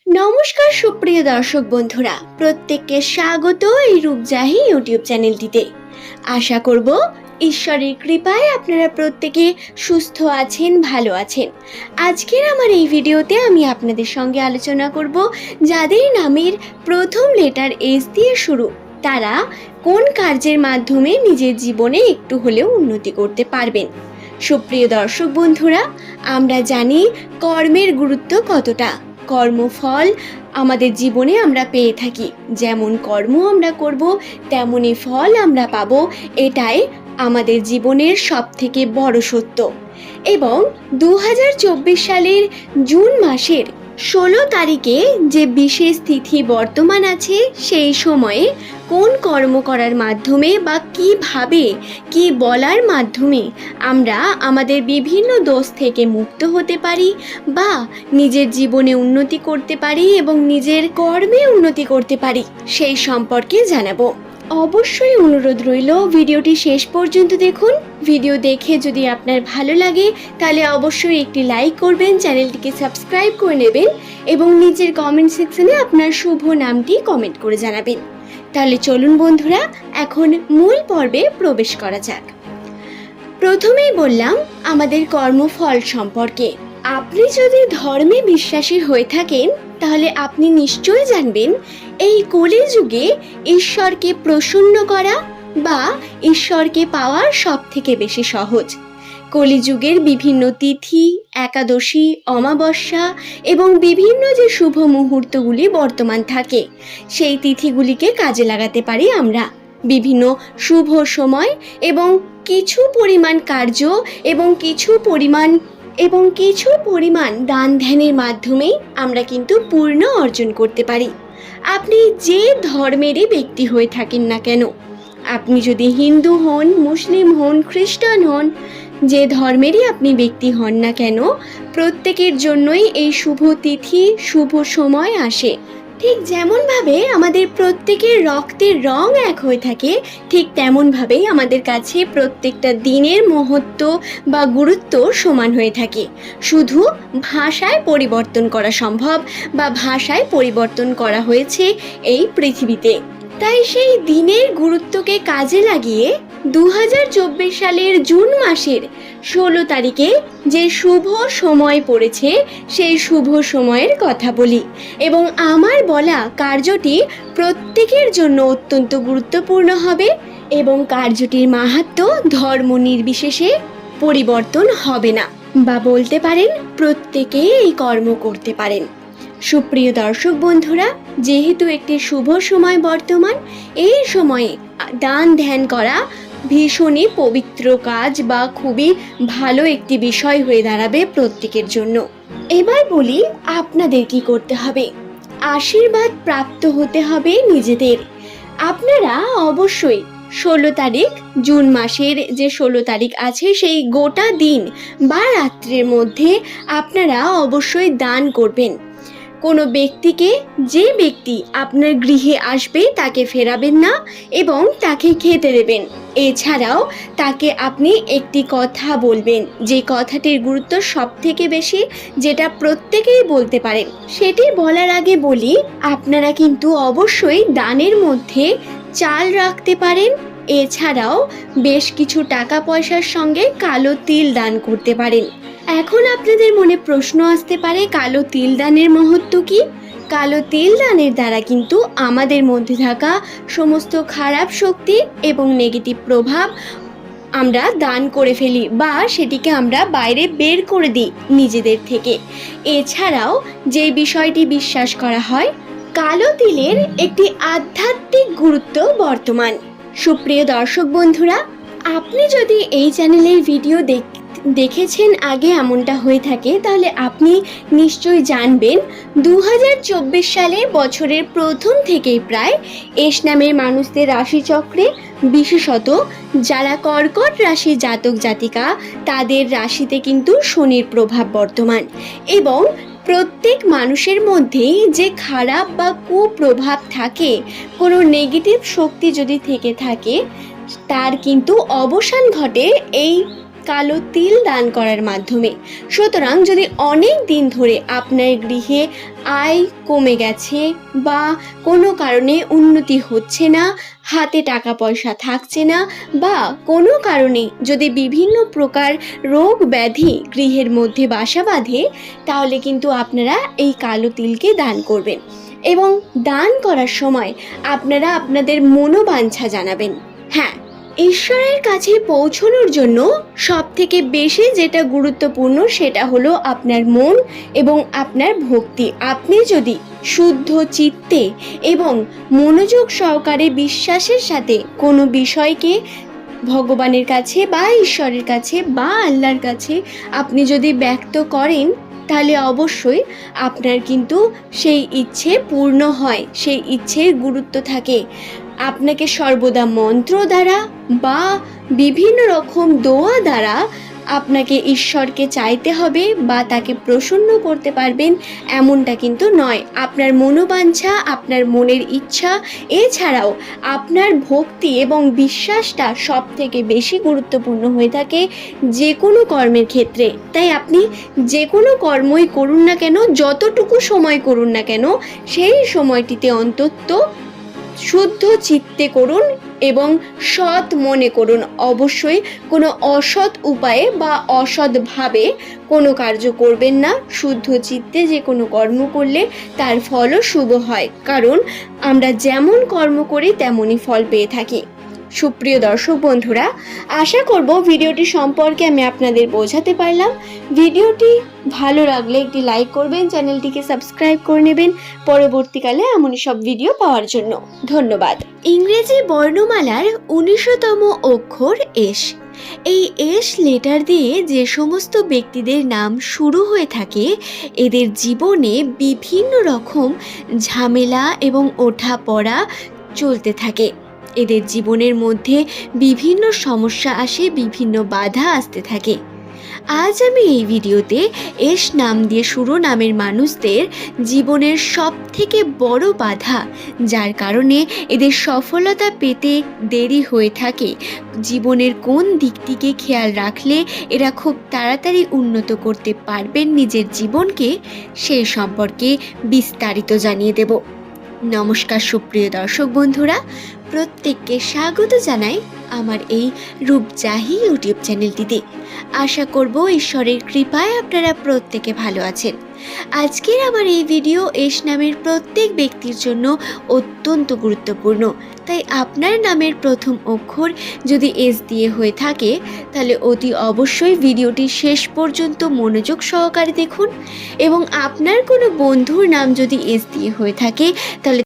নমস্কার সুপ্রিয় দর্শক বন্ধুরা, প্রত্যেককে স্বাগত এই রূপজাহি ইউটিউব চ্যানেলটিতে। আশা করব ঈশ্বরের কৃপায় আপনারা প্রত্যেকে সুস্থ আছেন, ভালো আছেন। আজকের আমার এই ভিডিওতে আমি আপনাদের সঙ্গে আলোচনা করব যাদের নামের প্রথম লেটার এস দিয়ে শুরু, তারা কোন কার্যের মাধ্যমে নিজের জীবনে একটু হলেও উন্নতি করতে পারবেন। সুপ্রিয় দর্শক বন্ধুরা, আমরা জানি কর্মের গুরুত্ব কতটা। কর্মফল আমাদের জীবনে আমরা পেয়ে থাকি, যেমন কর্ম আমরা করব তেমনই ফল আমরা পাবো, এটাই আমাদের জীবনের সবথেকে বড় সত্য। এবং 2024 সালের জুন মাসের 16 তারিখে যে বিশেষ তিথি বর্তমান আছে, সেই সময়ে কোন কর্ম করার মাধ্যমে বা কিভাবে কি বলার মাধ্যমে আমরা আমাদের বিভিন্ন দোষ থেকে মুক্ত হতে পারি বা নিজের জীবনে উন্নতি করতে পারি এবং নিজের কর্মে উন্নতি করতে পারি, সেই সম্পর্কে জানাবো। অবশ্যই অনুরোধ রইল ভিডিওটি শেষ পর্যন্ত দেখুন। ভিডিও দেখে যদি আপনার ভালো লাগে তাহলে অবশ্যই একটি লাইক করবেন, চ্যানেলটিকে সাবস্ক্রাইব করে নেবেন এবং নিচের কমেন্ট সেকশনে আপনার শুভ নামটি কমেন্ট করে জানাবেন। তাহলে চলুন বন্ধুরা, এখন মূল পর্বে প্রবেশ করা যাক। প্রথমেই বললাম আমাদের কর্মফল সম্পর্কে। আপনি যদি ধর্মে বিশ্বাসী হয়ে থাকেন তাহলে আপনি নিশ্চয়ই জানবেন এই কলিযুগে ঈশ্বরকে প্রসন্ন করা বা ঈশ্বরকে পাওয়া সব থেকে বেশি সহজ। কলিযুগের বিভিন্ন তিথি, একাদশী, অমাবস্যা এবং বিভিন্ন যে শুভ মুহূর্তগুলি বর্তমান থাকে, সেই তিথিগুলিকে কাজে লাগাতে পারি আমরা বিভিন্ন শুভ সময় এবং কিছু পরিমাণ কার্য এবং কিছু পরিমাণ দান ধ্যানের মাধ্যমেই আমরা কিন্তু পূর্ণ অর্জন করতে পারি। আপনি যে ধর্মেরই ব্যক্তি হয়ে থাকেন না কেন, আপনি যদি হিন্দু হন, মুসলিম হন, খ্রিস্টান হন, যে ধর্মেরই আপনি ব্যক্তি হন না কেন, প্রত্যেকের জন্যই এই শুভ তিথি, শুভ সময় আসে। ঠিক যেমনভাবে আমাদের প্রত্যেকের রক্তের রং এক হয়ে থাকে, ঠিক তেমনভাবেই আমাদের কাছে প্রত্যেকটা দিনের মহত্ব বা গুরুত্ব সমান হয়ে থাকে। শুধু ভাষায় পরিবর্তন করা সম্ভব বা ভাষায় পরিবর্তন করা হয়েছে এই পৃথিবীতে। তাই সেই দিনের গুরুত্বকে কাজে লাগিয়ে 2024 সালের জুন মাসের 16 তারিখে যে শুভ সময় পড়েছে, সেই শুভ সময়ের কথা বলি এবং আমার বলা কার্যটি প্রত্যেকের জন্য অত্যন্ত গুরুত্বপূর্ণ হবে এবং কার্যটির মাহাত্ম্য ধর্ম নির্বিশেষে পরিবর্তন হবে না, বা বলতে পারেন প্রত্যেকেই এই কর্ম করতে পারেন। সুপ্রিয় দর্শক বন্ধুরা, যেহেতু একটি শুভ সময় বর্তমান, এই সময়ে দান ধ্যান করা ভীষণই পবিত্র কাজ বা খুবই ভালো একটি বিষয় হয়ে দাঁড়াবে প্রত্যেকের জন্য। এবার বলি আপনাদের কি করতে হবে। আশীর্বাদ প্রাপ্ত হতে হবে নিজেদের। আপনারা অবশ্যই 16 তারিখ, জুন মাসের যে 16 তারিখ আছে, সেই গোটা দিন বা রাত্রের মধ্যে আপনারা অবশ্যই দান করবেন। কোনো ব্যক্তিকে, যে ব্যক্তি আপনার গৃহে আসবে তাকে ফেরাবেন না এবং তাকে খেতে দেবেন। এছাড়াও তাকে আপনি একটি কথা বলবেন, যে কথাটির গুরুত্ব সব থেকে বেশি, যেটা প্রত্যেকেই বলতে পারেন। সেটি বলার আগে বলি, আপনারা কিন্তু অবশ্যই দানের মধ্যে চাল রাখতে পারেন। এছাড়াও বেশ কিছু টাকা পয়সার সঙ্গে কালো তিল দান করতে পারেন। এখন আপনাদের মনে প্রশ্ন আসতে পারে, কালো তিল দানের মহত্ব কি? কালো তিল দানের দ্বারা কিন্তু আমাদের মধ্যে থাকা সমস্ত খারাপ শক্তি এবং নেগেটিভ প্রভাব আমরা দান করে ফেলি বা সেটিকে আমরা বাইরে বের করে দিই নিজেদের থেকে। এছাড়াও যে বিষয়টি বিশ্বাস করা হয়, কালো তিলের একটি আধ্যাত্মিক গুরুত্ব বর্তমান। সুপ্রিয় দর্শক বন্ধুরা, আপনি যদি এই চ্যানেলের ভিডিও দেখেছেন আগে এমনটা হয়ে থাকে, তাহলে আপনি নিশ্চয়ই জানবেন 2024 সালে বছরের প্রথম থেকেই প্রায় এস নামের মানুষদের রাশিচক্রে, বিশেষত যারা কর্কট রাশির জাতক জাতিকা, তাদের রাশিতে কিন্তু শনির প্রভাব বর্তমান এবং প্রত্যেক মানুষের মধ্যেই যে খারাপ বা কুপ্রভাব থাকে, কোনো নেগেটিভ শক্তি যদি থেকে থাকে, তার কিন্তু অবসান ঘটে এই কালো তিল দান করার মাধ্যমে। সুতরাং যদি অনেক দিন ধরে আপনার গৃহে আয় কমে গেছে বা কোনো কারণে উন্নতি হচ্ছে না, হাতে টাকা পয়সা থাকছে না, বা কোনো কারণে যদি বিভিন্ন প্রকার রোগ ব্যাধি গৃহের মধ্যে বাসা বাঁধে, তাহলে কিন্তু আপনারা এই কালো তিলকে দান করবেন। এবং দান করার সময় আপনারা আপনাদের মনোবাঞ্ছা জানাবেন। হ্যাঁ, ঈশ্বরের কাছে পৌঁছানোর জন্য সবথেকে বেশি যেটা গুরুত্বপূর্ণ সেটা হলো আপনার মন এবং আপনার ভক্তি। আপনি যদি শুদ্ধ চিত্তে এবং মনোযোগ সহকারে বিশ্বাসের সাথে কোনো বিষয়কে ভগবানের কাছে বা ঈশ্বরের কাছে বা আল্লাহর কাছে আপনি যদি ব্যক্ত করেন, তাহলে অবশ্যই আপনার কিন্তু সেই ইচ্ছে পূর্ণ হয়, সেই ইচ্ছের গুরুত্ব থাকে। আপনাকে সর্বদা মন্ত্র দ্বারা বা বিভিন্ন রকম দোয়া দ্বারা আপনাকে ঈশ্বরকে চাইতে হবে বা তাকে প্রসন্ন করতে পারবেন এমনটা কিন্তু নয়। আপনার মনোবাঞ্ছা, আপনার মনের ইচ্ছা, এছাড়াও আপনার ভক্তি এবং বিশ্বাসটা সব থেকে বেশি গুরুত্বপূর্ণ হয়ে থাকে যে কোনো কর্মের ক্ষেত্রে। তাই আপনি যে কোনো কর্মই করুন না কেন, যতটুকু সময় করুন না কেন, সেই সময়টিতে অন্তত শুদ্ধ চিত্তে করুন এবং সৎ মনে করুন। অবশ্যই কোনো অসৎ উপায়ে বা অসৎভাবে কোনো কার্য করবেন না। শুদ্ধ চিত্তে যে কোনো কর্ম করলে তার ফলও শুভ হয়, কারণ আমরা যেমন কর্ম করি তেমনই ফল পেয়ে থাকি। সুপ্রিয় দর্শক বন্ধুরা, আশা করব ভিডিওটি সম্পর্কে আমি আপনাদের বোঝাতে পারলাম। ভিডিওটি ভালো লাগলে একটি লাইক করবেন, চ্যানেলটিকে সাবস্ক্রাইব করে নেবেন পরবর্তীকালে এমনই সব ভিডিও পাওয়ার জন্য। ধন্যবাদ। ইংরেজি বর্ণমালার 19তম অক্ষর এস। এই এস লেটার দিয়ে যে সমস্ত ব্যক্তিদের নাম শুরু হয়ে থাকে, এদের জীবনে বিভিন্ন রকম ঝামেলা এবং ওঠা পড়া চলতে থাকে। এদের জীবনের মধ্যে বিভিন্ন সমস্যা আসে, বিভিন্ন বাধা আসতে থাকে। আজ আমি এই ভিডিওতে এস নাম দিয়ে শুরু নামের মানুষদের জীবনের সব থেকে বড় বাধা, যার কারণে এদের সফলতা পেতে দেরি হয়ে থাকে, জীবনের কোন দিকটিকে খেয়াল রাখলে এরা খুব তাড়াতাড়ি উন্নত করতে পারবেন নিজের জীবনকে, সেই সম্পর্কে বিস্তারিত জানিয়ে দেব। নমস্কার সুপ্রিয় দর্শক বন্ধুরা, প্রত্যেককে স্বাগত জানাই আমার এই রূপজাহি ইউটিউব চ্যানেলটিতে। আশা করব ঈশ্বরের কৃপায় আপনারা প্রত্যেকে ভালো আছেন। আজকের আমার এই ভিডিও এস নামের প্রত্যেক ব্যক্তির জন্য অত্যন্ত গুরুত্বপূর্ণ। তাই আপনার নামের প্রথম অক্ষর যদি এস দিয়ে হয়ে থাকে, তাহলে অতি অবশ্যই ভিডিওটি শেষ পর্যন্ত মনোযোগ সহকারে দেখুন। এবং আপনার কোনো বন্ধুর নাম যদি এস দিয়ে হয়ে থাকে, তাহলে